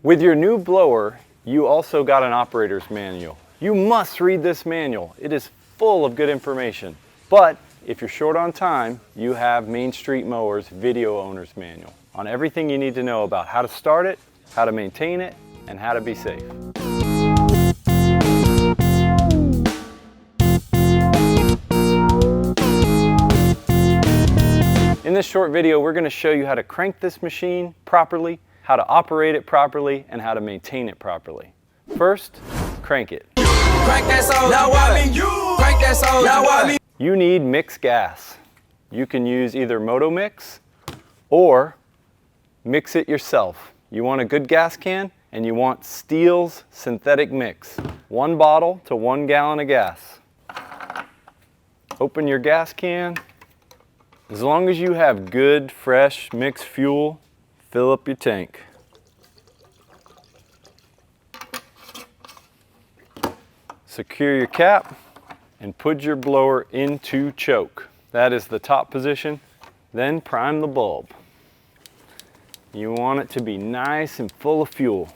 With your new blower, you also got an operator's manual. You must read this manual. It is full of good information. But if you're short on time, you have Main Street Mowers Video Owner's Manual on everything you need to know about how to start it, how to maintain it, and how to be safe. In this short video, we're going to show you how to crank this machine properly, how to operate it properly, and how to maintain it properly. First, crank it. Crank that soul, now I mean you. Crank that soul, now I mean. You need mixed gas. You can use either Moto Mix or mix it yourself. You want a good gas can and you want STIHL's synthetic mix. 1 bottle to 1 gallon of gas. Open your gas can. As long as you have good, fresh, mixed fuel, fill up your tank. Secure your cap and put your blower into choke. That is the top position. Then prime the bulb. You want it to be nice and full of fuel.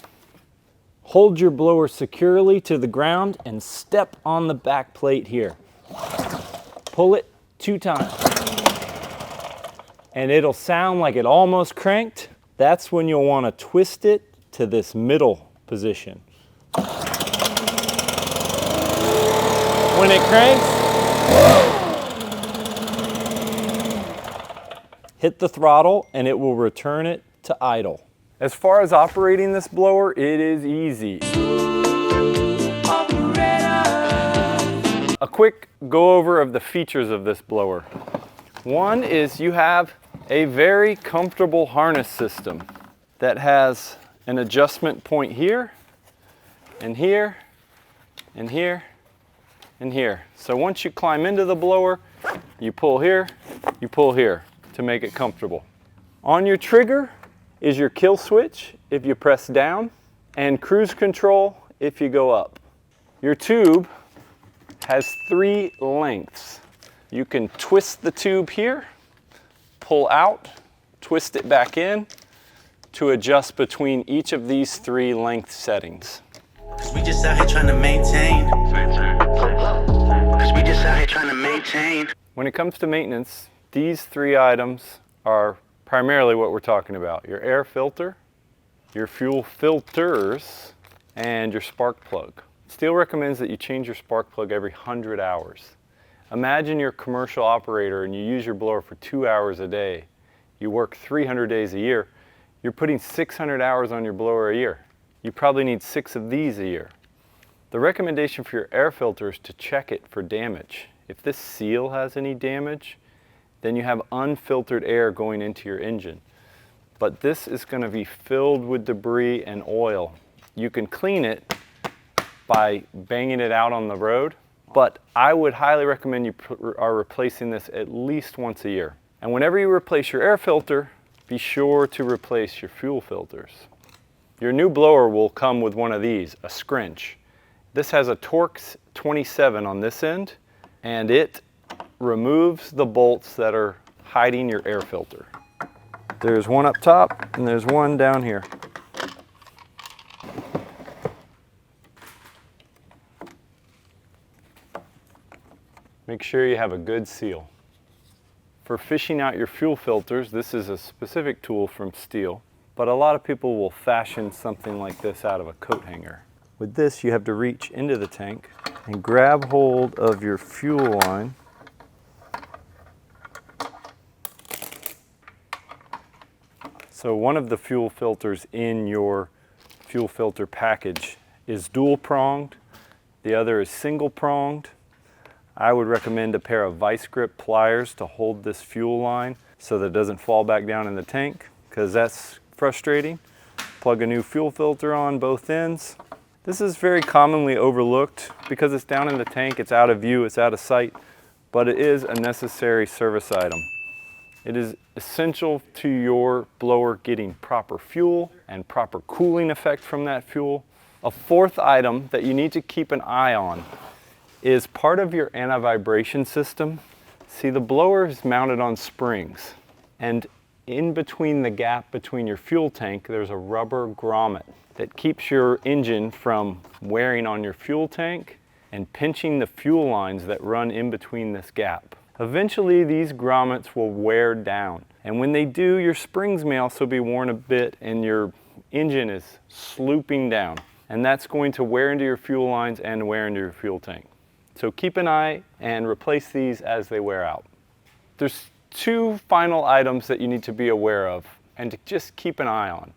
Hold your blower securely to the ground and step on the back plate here. Pull it 2 times. And it'll sound like it almost cranked. That's when you'll want to twist it to this middle position. When it cranks, hit the throttle and it will return it to idle. As far as operating this blower, it is easy. A quick go over of the features of this blower. One is you have a very comfortable harness system that has an adjustment point here, and here, and here, and here. So once you climb into the blower, you pull here to make it comfortable. On your trigger is your kill switch if you press down, and cruise control if you go up. Your tube has 3 lengths. You can twist the tube here, pull out, twist it back in to adjust between each of these 3 length settings. We just out here trying to maintain. We just out here trying to maintain. When it comes to maintenance, these 3 items are primarily what we're talking about. Your air filter, your fuel filters, and your spark plug. STIHL recommends that you change your spark plug every 100 hours. Imagine you're a commercial operator and you use your blower for 2 hours a day. You work 300 days a year. You're putting 600 hours on your blower a year. You probably need 6 of these a year. The recommendation for your air filter is to check it for damage. If this seal has any damage, then you have unfiltered air going into your engine. But this is going to be filled with debris and oil. You can clean it by banging it out on the road, but I would highly recommend you are replacing this at least once a year. And whenever you replace your air filter, be sure to replace your fuel filters. Your new blower will come with one of these, a scrinch. This has a Torx 27 on this end, and it removes the bolts that are hiding your air filter. There's one up top and there's one down here. Make sure you have a good seal. For fishing out your fuel filters, this is a specific tool from STIHL, but a lot of people will fashion something like this out of a coat hanger. With this, you have to reach into the tank and grab hold of your fuel line. So one of the fuel filters in your fuel filter package is dual pronged, the other is single pronged. I would recommend a pair of vice grip pliers to hold this fuel line so that it doesn't fall back down in the tank, because that's frustrating. Plug a new fuel filter on both ends. This is very commonly overlooked because it's down in the tank, it's out of view, it's out of sight, but it is a necessary service item. It is essential to your blower getting proper fuel and proper cooling effect from that fuel. A 4th item that you need to keep an eye on is part of your anti-vibration system. See, the blower is mounted on springs, and in between the gap between your fuel tank, there's a rubber grommet that keeps your engine from wearing on your fuel tank and pinching the fuel lines that run in between this gap. Eventually, these grommets will wear down. And when they do, your springs may also be worn a bit and your engine is slooping down. And that's going to wear into your fuel lines and wear into your fuel tank. So keep an eye and replace these as they wear out. There's two final items that you need to be aware of and to just keep an eye on.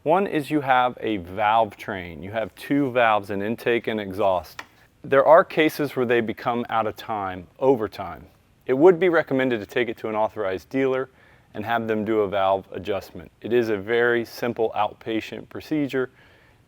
One is you have a valve train. You have two valves, an intake and exhaust. There are cases where they become out of time over time. It would be recommended to take it to an authorized dealer and have them do a valve adjustment. It is a very simple outpatient procedure.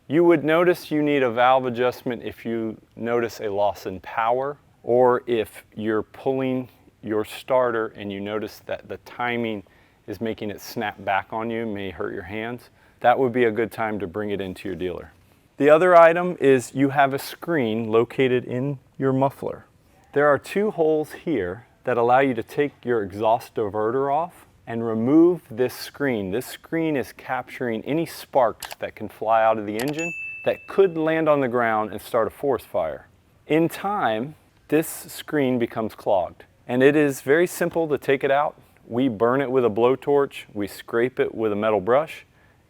You would notice you need a valve adjustment if you notice a loss in power, or if you're pulling your starter and you notice that the timing is making it snap back on you, may hurt your hands. That would be a good time to bring it into your dealer. The other item is you have a screen located in your muffler. There are two holes here that allow you to take your exhaust diverter off and remove this screen. This screen is capturing any sparks that can fly out of the engine that could land on the ground and start a forest fire. In time, this screen becomes clogged, and it is very simple to take it out. We burn it with a blowtorch, we scrape it with a metal brush,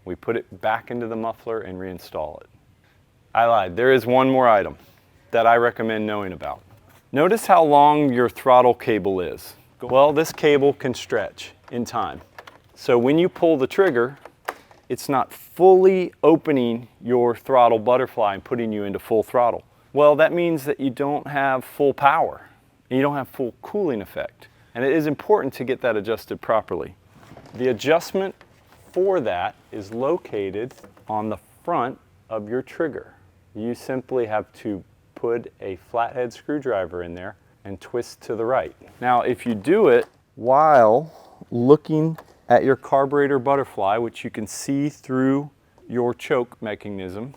we put it back into the muffler and reinstall it. I lied, there is one more item that I recommend knowing about. Notice how long your throttle cable is. Well, this cable can stretch in time. So when you pull the trigger, it's not fully opening your throttle butterfly and putting you into full throttle. Well, that means that you don't have full power and you don't have full cooling effect. And it is important to get that adjusted properly. The adjustment for that is located on the front of your trigger. You simply have to put a flathead screwdriver in there and twist to the right. Now, if you do it while looking at your carburetor butterfly, which you can see through your choke mechanism,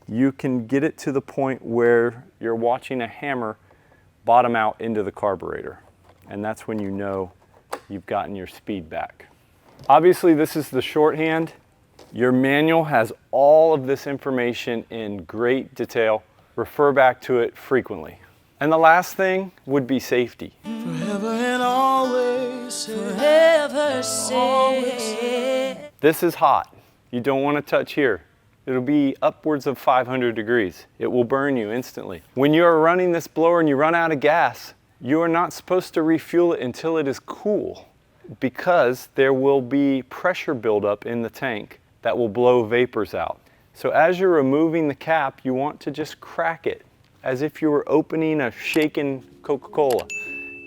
you can get it to the point where you're watching a hammer bottom out into the carburetor. And that's when you know you've gotten your speed back. Obviously, this is the shorthand. Your manual has all of this information in great detail. Refer back to it frequently. And the last thing would be safety. Forever and always, Forever say. This is hot. You don't want to touch here. It'll be upwards of 500 degrees. It will burn you instantly. When you are running this blower and you run out of gas, you are not supposed to refuel it until it is cool, because there will be pressure buildup in the tank that will blow vapors out. So as you're removing the cap, you want to just crack it as if you were opening a shaken Coca-Cola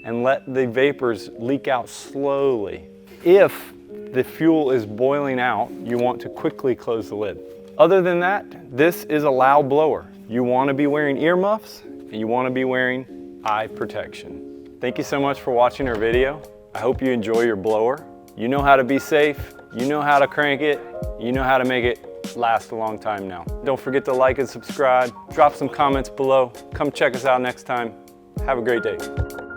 and let the vapors leak out slowly. If the fuel is boiling out, you want to quickly close the lid. Other than that, this is a loud blower. You want to be wearing earmuffs and you want to be wearing eye protection. Thank you so much for watching our video. I hope you enjoy your blower. You know how to be safe, you know how to crank it, you know how to make it last a long time now. Don't forget to like and subscribe. Drop some comments below. Come check us out next time. Have a great day.